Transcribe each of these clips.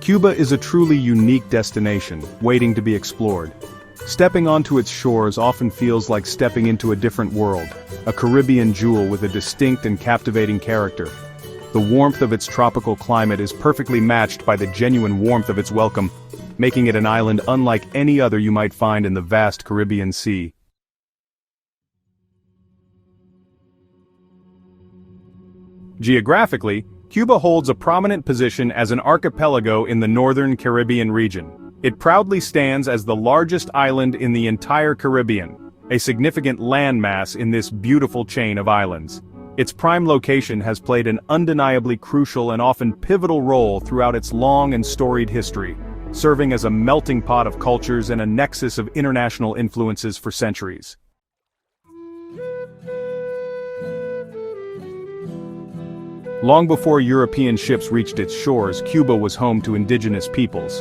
Cuba is a truly unique destination, waiting to be explored. Stepping onto its shores often feels like stepping into a different world, a Caribbean jewel with a distinct and captivating character. The warmth of its tropical climate is perfectly matched by the genuine warmth of its welcome, making it an island unlike any other you might find in the vast Caribbean Sea. Geographically, Cuba holds a prominent position as an archipelago in the northern Caribbean region. It proudly stands as the largest island in the entire Caribbean, a significant landmass in this beautiful chain of islands. Its prime location has played an undeniably crucial and often pivotal role throughout its long and storied history, serving as a melting pot of cultures and a nexus of international influences for centuries. Long before European ships reached its shores, Cuba was home to indigenous peoples.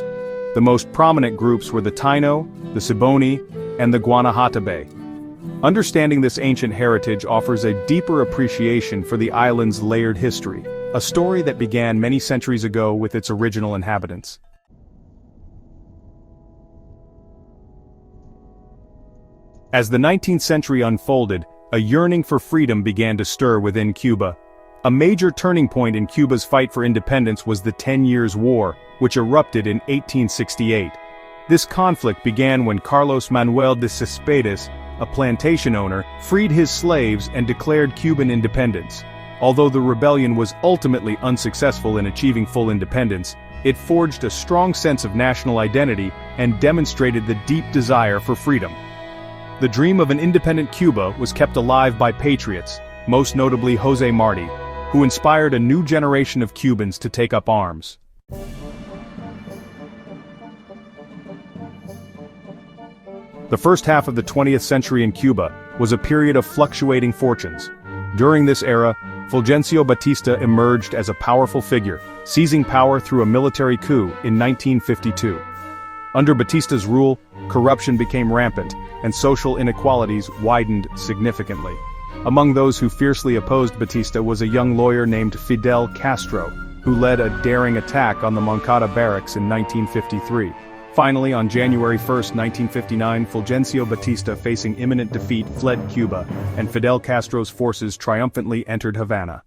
The most prominent groups were the Taino, the Siboney, and the Guanahatabey. Understanding this ancient heritage offers a deeper appreciation for the island's layered history, a story that began many centuries ago with its original inhabitants. As the 19th century unfolded, a yearning for freedom began to stir within Cuba. A major turning point in Cuba's fight for independence was the 10 Years' War, which erupted in 1868. This conflict began when Carlos Manuel de Cespedes, a plantation owner, freed his slaves and declared Cuban independence. Although the rebellion was ultimately unsuccessful in achieving full independence, it forged a strong sense of national identity and demonstrated the deep desire for freedom. The dream of an independent Cuba was kept alive by patriots, most notably José Martí, who inspired a new generation of Cubans to take up arms. The first half of the 20th century in Cuba was a period of fluctuating fortunes. During this era, Fulgencio Batista emerged as a powerful figure, seizing power through a military coup in 1952. Under Batista's rule, corruption became rampant, and social inequalities widened significantly. Among those who fiercely opposed Batista was a young lawyer named Fidel Castro, who led a daring attack on the Moncada barracks in 1953. Finally, on January 1, 1959, Fulgencio Batista, facing imminent defeat, fled Cuba, and Fidel Castro's forces triumphantly entered Havana.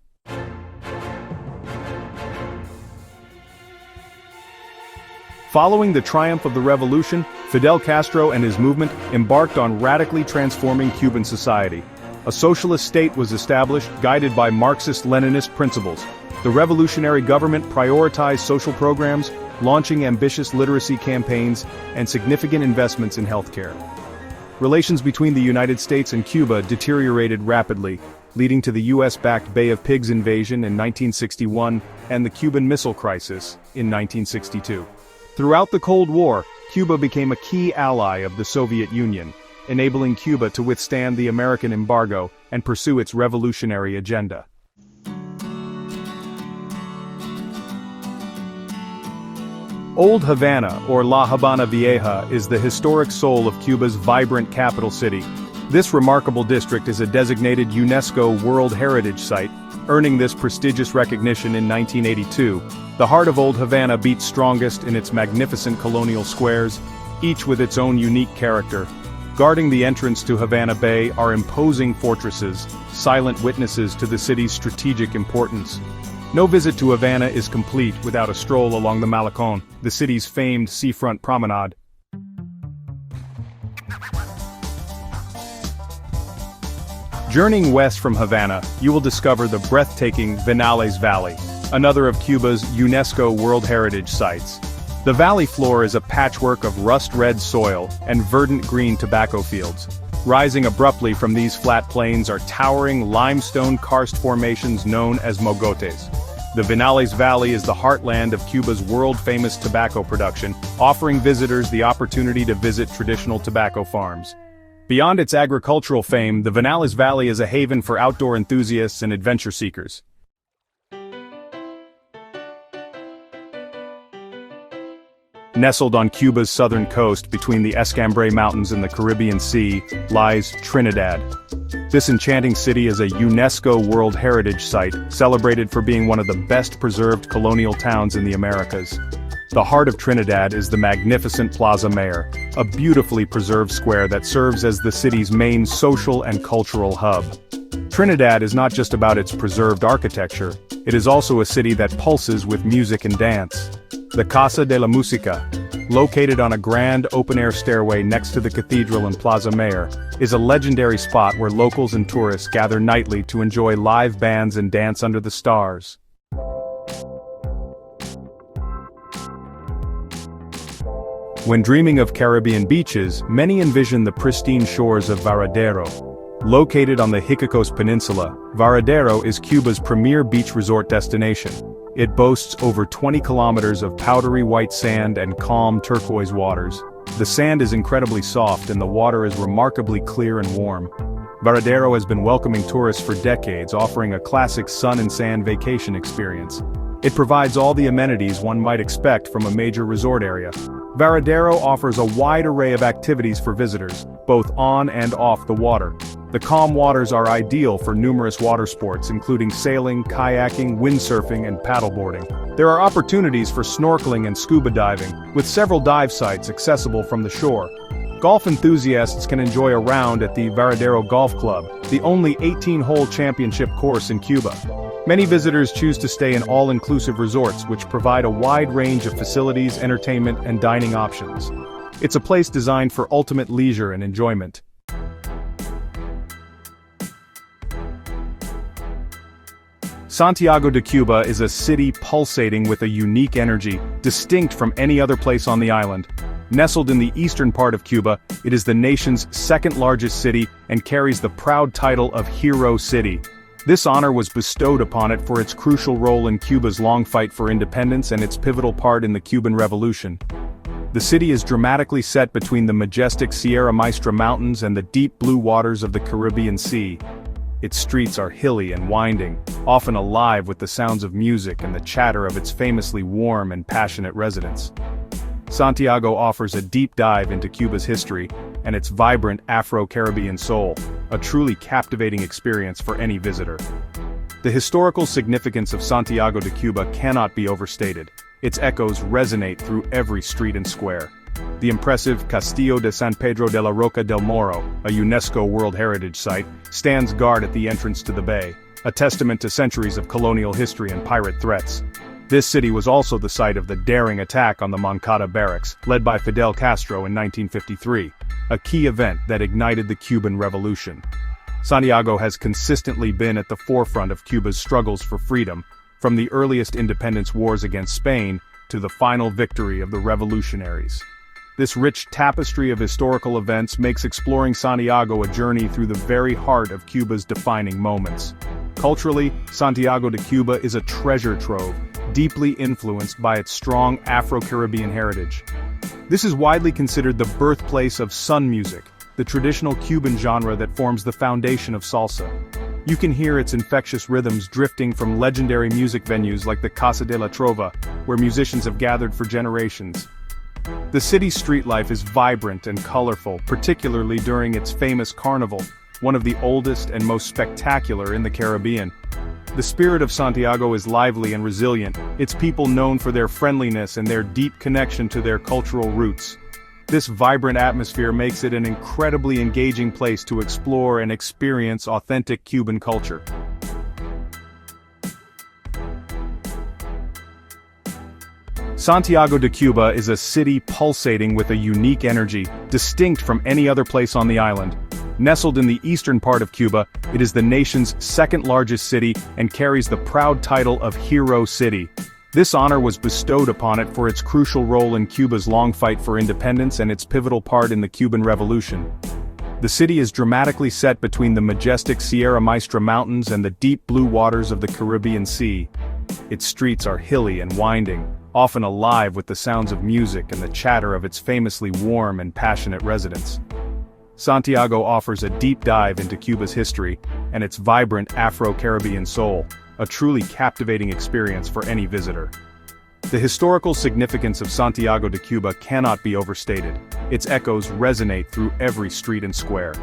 Following the triumph of the revolution, Fidel Castro and his movement embarked on radically transforming Cuban society. A socialist state was established, guided by Marxist-Leninist principles. The revolutionary government prioritized social programs, launching ambitious literacy campaigns, and significant investments in healthcare. Relations between the United States and Cuba deteriorated rapidly, leading to the US-backed Bay of Pigs invasion in 1961 and the Cuban Missile Crisis in 1962. Throughout the Cold War, Cuba became a key ally of the Soviet Union, enabling Cuba to withstand the American embargo and pursue its revolutionary agenda. Old Havana, or La Habana Vieja, is the historic soul of Cuba's vibrant capital city. This remarkable district is a designated UNESCO World Heritage Site, earning this prestigious recognition in 1982. The heart of Old Havana beats strongest in its magnificent colonial squares, each with its own unique character. Guarding the entrance to Havana Bay are imposing fortresses, silent witnesses to the city's strategic importance. No visit to Havana is complete without a stroll along the Malecón, the city's famed seafront promenade. Journeying west from Havana, you will discover the breathtaking Vinales Valley, another of Cuba's UNESCO World Heritage Sites. The valley floor is a patchwork of rust-red soil and verdant green tobacco fields. Rising abruptly from these flat plains are towering limestone karst formations known as mogotes. The Vinales Valley is the heartland of Cuba's world-famous tobacco production, offering visitors the opportunity to visit traditional tobacco farms. Beyond its agricultural fame, the Vinales Valley is a haven for outdoor enthusiasts and adventure seekers. Nestled on Cuba's southern coast between the Escambray Mountains and the Caribbean Sea, lies Trinidad. This enchanting city is a UNESCO World Heritage Site, celebrated for being one of the best-preserved colonial towns in the Americas. The heart of Trinidad is the magnificent Plaza Mayor, a beautifully preserved square that serves as the city's main social and cultural hub. Trinidad is not just about its preserved architecture, it is also a city that pulses with music and dance. The Casa de la Música, located on a grand open-air stairway next to the cathedral in Plaza Mayor, is a legendary spot where locals and tourists gather nightly to enjoy live bands and dance under the stars. When dreaming of Caribbean beaches, many envision the pristine shores of Varadero. Located on the Iquitos Peninsula, Varadero is Cuba's premier beach resort destination. It boasts over 20 kilometers of powdery white sand and calm turquoise waters. The sand is incredibly soft and the water is remarkably clear and warm. Varadero has been welcoming tourists for decades, offering a classic sun and sand vacation experience. It provides all the amenities one might expect from a major resort area. Varadero offers a wide array of activities for visitors, both on and off the water. The calm waters are ideal for numerous water sports including sailing, kayaking, windsurfing, and paddleboarding. There are opportunities for snorkeling and scuba diving, with several dive sites accessible from the shore. Golf enthusiasts can enjoy a round at the Varadero Golf Club, the only 18-hole championship course in Cuba. Many visitors choose to stay in all-inclusive resorts which provide a wide range of facilities, entertainment, and dining options. It's a place designed for ultimate leisure and enjoyment. Santiago de Cuba is a city pulsating with a unique energy, distinct from any other place on the island. Nestled in the eastern part of Cuba, it is the nation's second-largest city and carries the proud title of Hero City. This honor was bestowed upon it for its crucial role in Cuba's long fight for independence and its pivotal part in the Cuban Revolution. The city is dramatically set between the majestic Sierra Maestra Mountains and the deep blue waters of the Caribbean Sea. Its streets are hilly and winding, often alive with the sounds of music and the chatter of its famously warm and passionate residents. Santiago offers a deep dive into Cuba's history and its vibrant Afro-Caribbean soul, a truly captivating experience for any visitor. The historical significance of Santiago de Cuba cannot be overstated. Its echoes resonate through every street and square. The impressive Castillo de San Pedro de la Roca del Moro, a UNESCO World Heritage Site, stands guard at the entrance to the bay, a testament to centuries of colonial history and pirate threats. This city was also the site of the daring attack on the Moncada barracks, led by Fidel Castro in 1953, a key event that ignited the Cuban Revolution. Santiago has consistently been at the forefront of Cuba's struggles for freedom, from the earliest independence wars against Spain to the final victory of the revolutionaries. This rich tapestry of historical events makes exploring Santiago a journey through the very heart of Cuba's defining moments. Culturally, Santiago de Cuba is a treasure trove, deeply influenced by its strong Afro-Caribbean heritage. This is widely considered the birthplace of sun music, the traditional Cuban genre that forms the foundation of salsa. You can hear its infectious rhythms drifting from legendary music venues like the Casa de la Trova, where musicians have gathered for generations. The city's street life is vibrant and colorful, particularly during its famous carnival, one of the oldest and most spectacular in the Caribbean. The spirit of Santiago is lively and resilient, its people known for their friendliness and their deep connection to their cultural roots. This vibrant atmosphere makes it an incredibly engaging place to explore and experience authentic Cuban culture. Santiago de Cuba is a city pulsating with a unique energy, distinct from any other place on the island. Nestled in the eastern part of Cuba, it is the nation's second-largest city and carries the proud title of Hero City. This honor was bestowed upon it for its crucial role in Cuba's long fight for independence and its pivotal part in the Cuban Revolution. The city is dramatically set between the majestic Sierra Maestra Mountains and the deep blue waters of the Caribbean Sea. Its streets are hilly and winding, often alive with the sounds of music and the chatter of its famously warm and passionate residents. Santiago offers a deep dive into Cuba's history and its vibrant Afro-Caribbean soul, a truly captivating experience for any visitor. The historical significance of Santiago de Cuba cannot be overstated. Its echoes resonate through every street and square.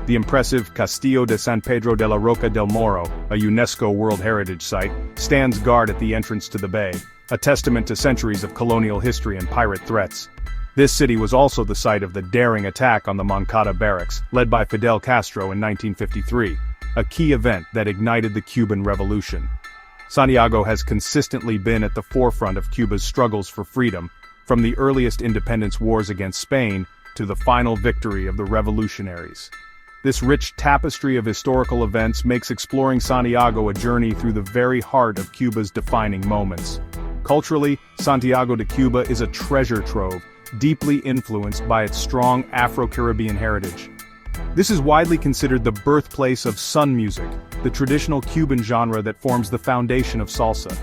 The impressive Castillo de San Pedro de la Roca del Moro, a UNESCO World Heritage Site, stands guard at the entrance to the bay, a testament to centuries of colonial history and pirate threats. This city was also the site of the daring attack on the Moncada barracks, led by Fidel Castro in 1953, a key event that ignited the Cuban Revolution. Santiago has consistently been at the forefront of Cuba's struggles for freedom, from the earliest independence wars against Spain to the final victory of the revolutionaries. This rich tapestry of historical events makes exploring Santiago a journey through the very heart of Cuba's defining moments. Culturally, Santiago de Cuba is a treasure trove, deeply influenced by its strong Afro-Caribbean heritage. This is widely considered the birthplace of sun music, the traditional Cuban genre that forms the foundation of salsa.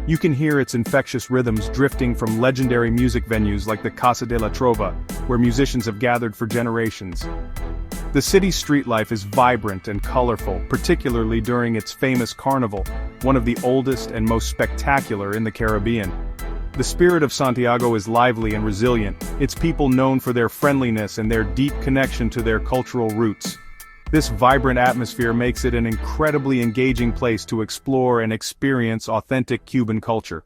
You can hear its infectious rhythms drifting from legendary music venues like the Casa de la Trova, where musicians have gathered for generations. The city's street life is vibrant and colorful, particularly during its famous carnival, one of the oldest and most spectacular in the Caribbean. The spirit of Santiago is lively and resilient, its people known for their friendliness and their deep connection to their cultural roots. This vibrant atmosphere makes it an incredibly engaging place to explore and experience authentic Cuban culture.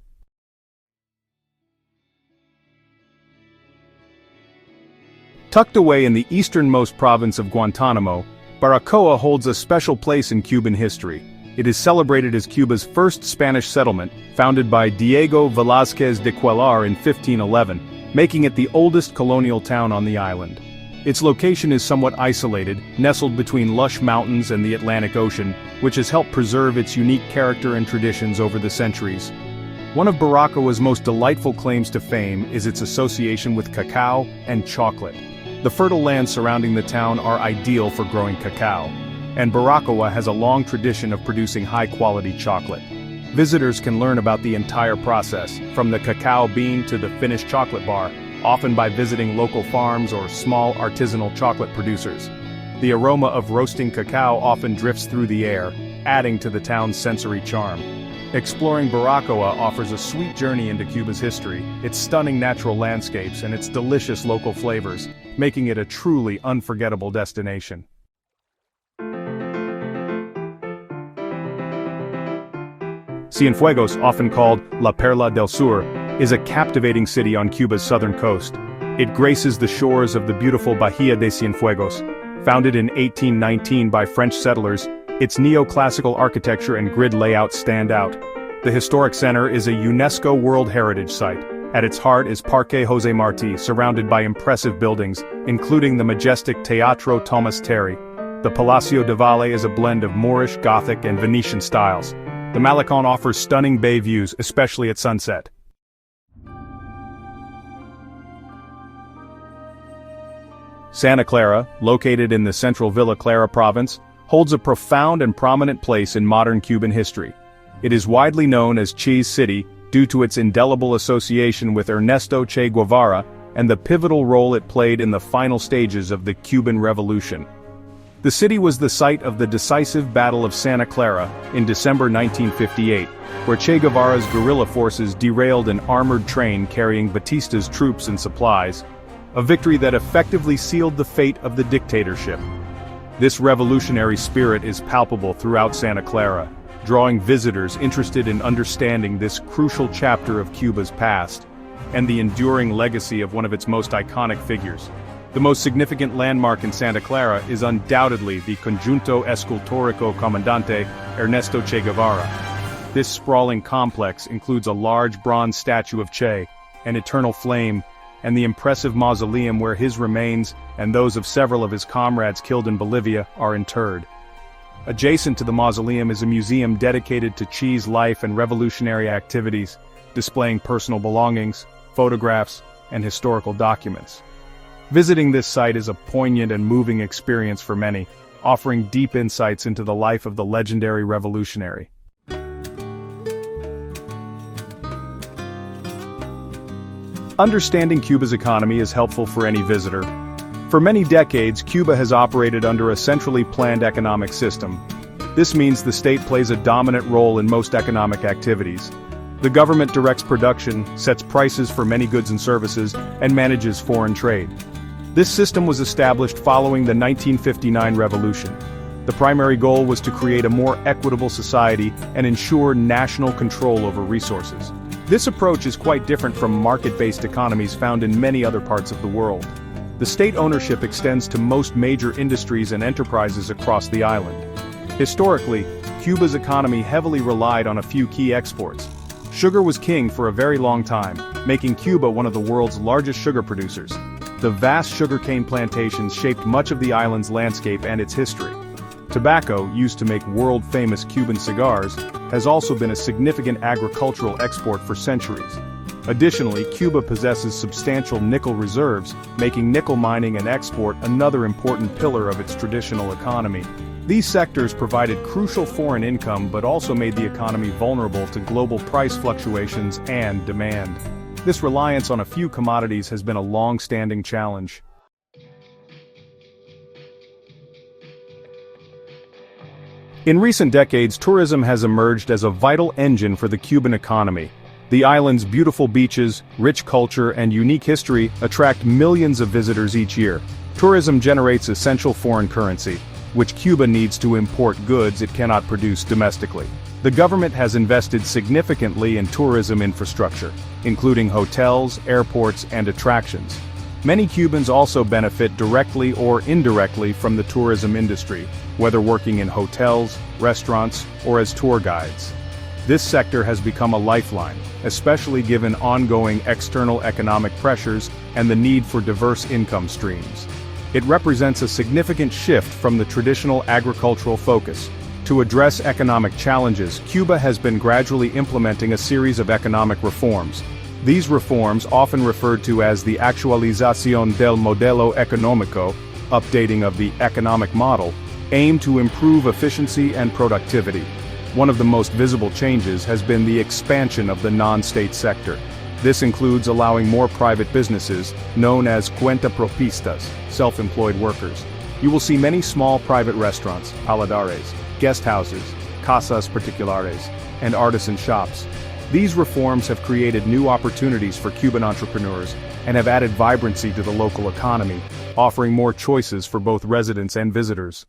Tucked away in the easternmost province of Guantanamo, Baracoa holds a special place in Cuban history. It is celebrated as Cuba's first Spanish settlement, founded by Diego Velázquez de Cuellar in 1511, making it the oldest colonial town on the island. Its location is somewhat isolated, nestled between lush mountains and the Atlantic Ocean, which has helped preserve its unique character and traditions over the centuries. One of Baracoa's most delightful claims to fame is its association with cacao and chocolate. The fertile lands surrounding the town are ideal for growing cacao, and Baracoa has a long tradition of producing high-quality chocolate. Visitors can learn about the entire process, from the cacao bean to the finished chocolate bar, often by visiting local farms or small artisanal chocolate producers. The aroma of roasting cacao often drifts through the air, adding to the town's sensory charm. Exploring Baracoa offers a sweet journey into Cuba's history, its stunning natural landscapes and its delicious local flavors, making it a truly unforgettable destination. Cienfuegos, often called La Perla del Sur, is a captivating city on Cuba's southern coast. It graces the shores of the beautiful Bahía de Cienfuegos. Founded in 1819 by French settlers, its neoclassical architecture and grid layout stand out. The historic center is a UNESCO World Heritage Site. At its heart is Parque José Martí, surrounded by impressive buildings, including the majestic Teatro Thomas Terry. The Palacio de Valle is a blend of Moorish, Gothic, and Venetian styles. The Malecón offers stunning bay views, especially at sunset. Santa Clara, located in the central Villa Clara province, holds a profound and prominent place in modern Cuban history. It is widely known as Cheese City due to its indelible association with Ernesto Che Guevara and the pivotal role it played in the final stages of the Cuban Revolution. The city was the site of the decisive Battle of Santa Clara in December 1958, where Che Guevara's guerrilla forces derailed an armored train carrying Batista's troops and supplies, a victory that effectively sealed the fate of the dictatorship. This revolutionary spirit is palpable throughout Santa Clara, drawing visitors interested in understanding this crucial chapter of Cuba's past, and the enduring legacy of one of its most iconic figures. The most significant landmark in Santa Clara is undoubtedly the Conjunto Escultórico Comandante Ernesto Che Guevara. This sprawling complex includes a large bronze statue of Che, an eternal flame, and the impressive mausoleum where his remains, and those of several of his comrades killed in Bolivia, are interred. Adjacent to the mausoleum is a museum dedicated to Che's life and revolutionary activities, displaying personal belongings, photographs, and historical documents. Visiting this site is a poignant and moving experience for many, offering deep insights into the life of the legendary revolutionary. Understanding Cuba's economy is helpful for any visitor. For many decades, Cuba has operated under a centrally planned economic system. This means the state plays a dominant role in most economic activities. The government directs production, sets prices for many goods and services, and manages foreign trade. This system was established following the 1959 revolution. The primary goal was to create a more equitable society and ensure national control over resources. This approach is quite different from market-based economies found in many other parts of the world. The state ownership extends to most major industries and enterprises across the island. Historically, Cuba's economy heavily relied on a few key exports. Sugar was king for a very long time, making Cuba one of the world's largest sugar producers. The vast sugarcane plantations shaped much of the island's landscape and its history. Tobacco, used to make world-famous Cuban cigars, has also been a significant agricultural export for centuries. Additionally, Cuba possesses substantial nickel reserves, making nickel mining and export another important pillar of its traditional economy. These sectors provided crucial foreign income but also made the economy vulnerable to global price fluctuations and demand. This reliance on a few commodities has been a long-standing challenge. In recent decades, tourism has emerged as a vital engine for the Cuban economy. The island's beautiful beaches, rich culture, and unique history attract millions of visitors each year. Tourism generates essential foreign currency, which Cuba needs to import goods it cannot produce domestically. The government has invested significantly in tourism infrastructure, including hotels, airports, and attractions. Many Cubans also benefit directly or indirectly from the tourism industry, whether working in hotels, restaurants, or as tour guides. This sector has become a lifeline, especially given ongoing external economic pressures and the need for diverse income streams. It represents a significant shift from the traditional agricultural focus. To address economic challenges, Cuba has been gradually implementing a series of economic reforms. These reforms, often referred to as the actualización del modelo económico, updating of the economic model, aim to improve efficiency and productivity. One of the most visible changes has been the expansion of the non-state sector. This includes allowing more private businesses, known as cuentapropistas, self-employed workers. You will see many small private restaurants, paladares, guest houses, casas particulares, and artisan shops. These reforms have created new opportunities for Cuban entrepreneurs and have added vibrancy to the local economy, offering more choices for both residents and visitors.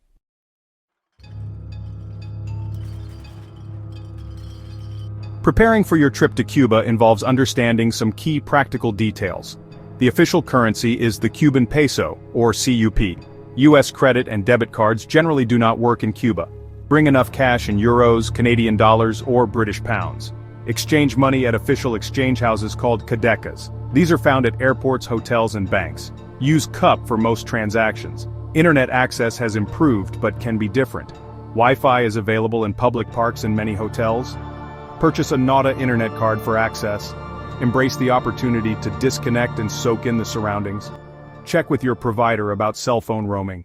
Preparing for your trip to Cuba involves understanding some key practical details. The official currency is the Cuban peso, or CUP. US credit and debit cards generally do not work in Cuba. Bring enough cash in euros, Canadian dollars, or British pounds. Exchange money at official exchange houses called cadecas. These are found at airports, hotels, and banks. Use CUP for most transactions. Internet access has improved but can be different. Wi-Fi is available in public parks and many hotels. Purchase a NADA internet card for access. Embrace the opportunity to disconnect and soak in the surroundings. Check with your provider about cell phone roaming.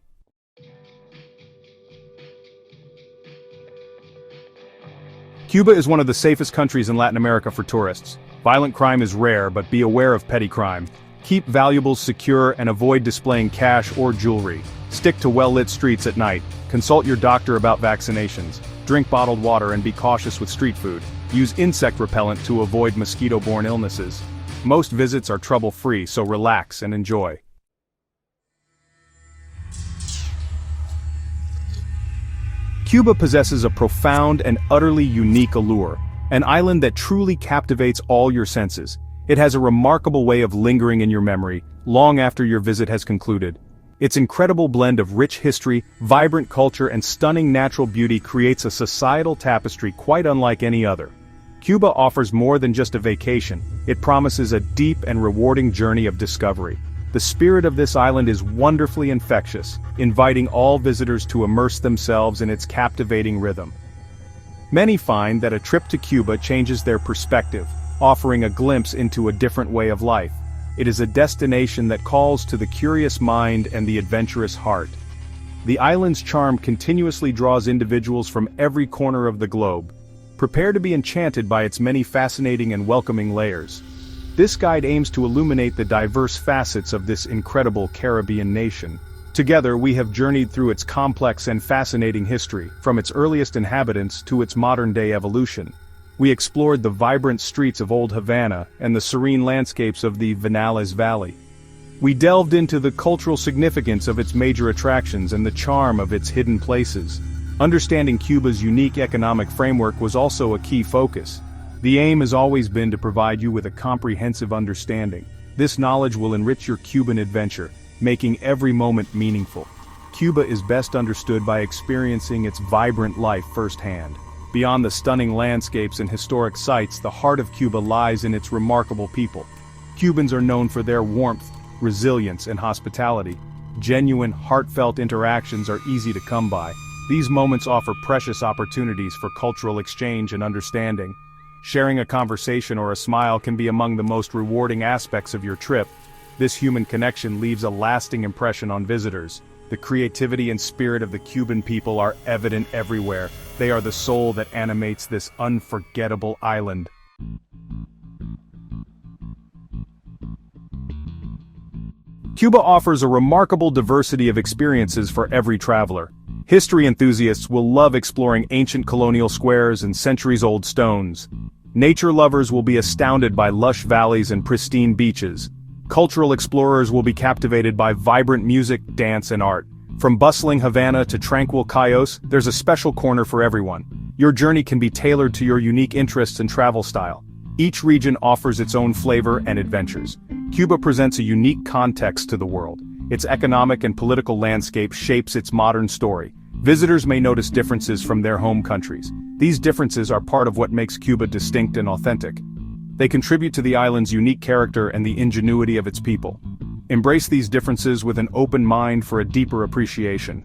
Cuba is one of the safest countries in Latin America for tourists. Violent crime is rare, but be aware of petty crime. Keep valuables secure and avoid displaying cash or jewelry. Stick to well-lit streets at night. Consult your doctor about vaccinations. Drink bottled water and be cautious with street food. Use insect repellent to avoid mosquito-borne illnesses. Most visits are trouble-free, so relax and enjoy. Cuba possesses a profound and utterly unique allure, an island that truly captivates all your senses. It has a remarkable way of lingering in your memory, long after your visit has concluded. Its incredible blend of rich history, vibrant culture, and stunning natural beauty creates a societal tapestry quite unlike any other. Cuba offers more than just a vacation. It promises a deep and rewarding journey of discovery. The spirit of this island is wonderfully infectious, inviting all visitors to immerse themselves in its captivating rhythm. Many find that a trip to Cuba changes their perspective, offering a glimpse into a different way of life. It is a destination that calls to the curious mind and the adventurous heart. The island's charm continuously draws individuals from every corner of the globe. Prepare to be enchanted by its many fascinating and welcoming layers. This guide aims to illuminate the diverse facets of this incredible Caribbean nation. Together we have journeyed through its complex and fascinating history, from its earliest inhabitants to its modern-day evolution. We explored the vibrant streets of Old Havana and the serene landscapes of the Vinales Valley. We delved into the cultural significance of its major attractions and the charm of its hidden places. Understanding Cuba's unique economic framework was also a key focus. The aim has always been to provide you with a comprehensive understanding. This knowledge will enrich your Cuban adventure, making every moment meaningful. Cuba is best understood by experiencing its vibrant life firsthand. Beyond the stunning landscapes and historic sites, the heart of Cuba lies in its remarkable people. Cubans are known for their warmth, resilience, and hospitality. Genuine, heartfelt interactions are easy to come by. These moments offer precious opportunities for cultural exchange and understanding. Sharing a conversation or a smile can be among the most rewarding aspects of your trip. This human connection leaves a lasting impression on visitors. The creativity and spirit of the Cuban people are evident everywhere. They are the soul that animates this unforgettable island. Cuba offers a remarkable diversity of experiences for every traveler. History enthusiasts will love exploring ancient colonial squares and centuries-old stones. Nature lovers will be astounded by lush valleys and pristine beaches. Cultural explorers will be captivated by vibrant music, dance, and art. From bustling Havana to tranquil Cayos, there's a special corner for everyone. Your journey can be tailored to your unique interests and travel style. Each region offers its own flavor and adventures. Cuba presents a unique context to the world. Its economic and political landscape shapes its modern story. Visitors may notice differences from their home countries. These differences are part of what makes Cuba distinct and authentic. They contribute to the island's unique character and the ingenuity of its people. Embrace these differences with an open mind for a deeper appreciation.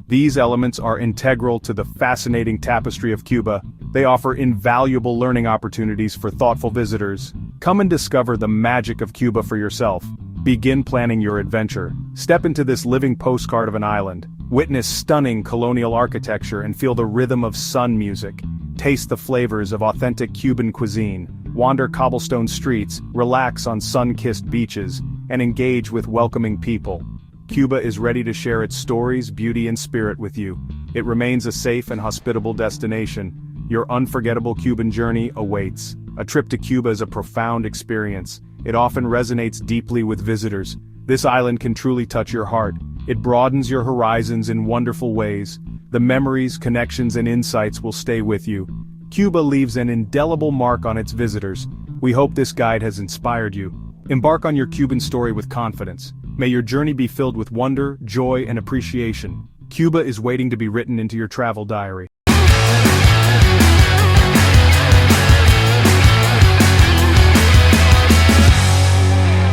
These elements are integral to the fascinating tapestry of Cuba. They offer invaluable learning opportunities for thoughtful visitors. Come and discover the magic of Cuba for yourself. Begin planning your adventure. Step into this living postcard of an island. Witness stunning colonial architecture and feel the rhythm of sun music. Taste the flavors of authentic Cuban cuisine. Wander cobblestone streets, relax on sun-kissed beaches, and engage with welcoming people. Cuba is ready to share its stories, beauty, and spirit with you. It remains a safe and hospitable destination. Your unforgettable Cuban journey awaits. A trip to Cuba is a profound experience. It often resonates deeply with visitors. This island can truly touch your heart. It broadens your horizons in wonderful ways. The memories, connections, and insights will stay with you. Cuba leaves an indelible mark on its visitors. We hope this guide has inspired you. Embark on your Cuban story with confidence. May your journey be filled with wonder, joy, and appreciation. Cuba is waiting to be written into your travel diary.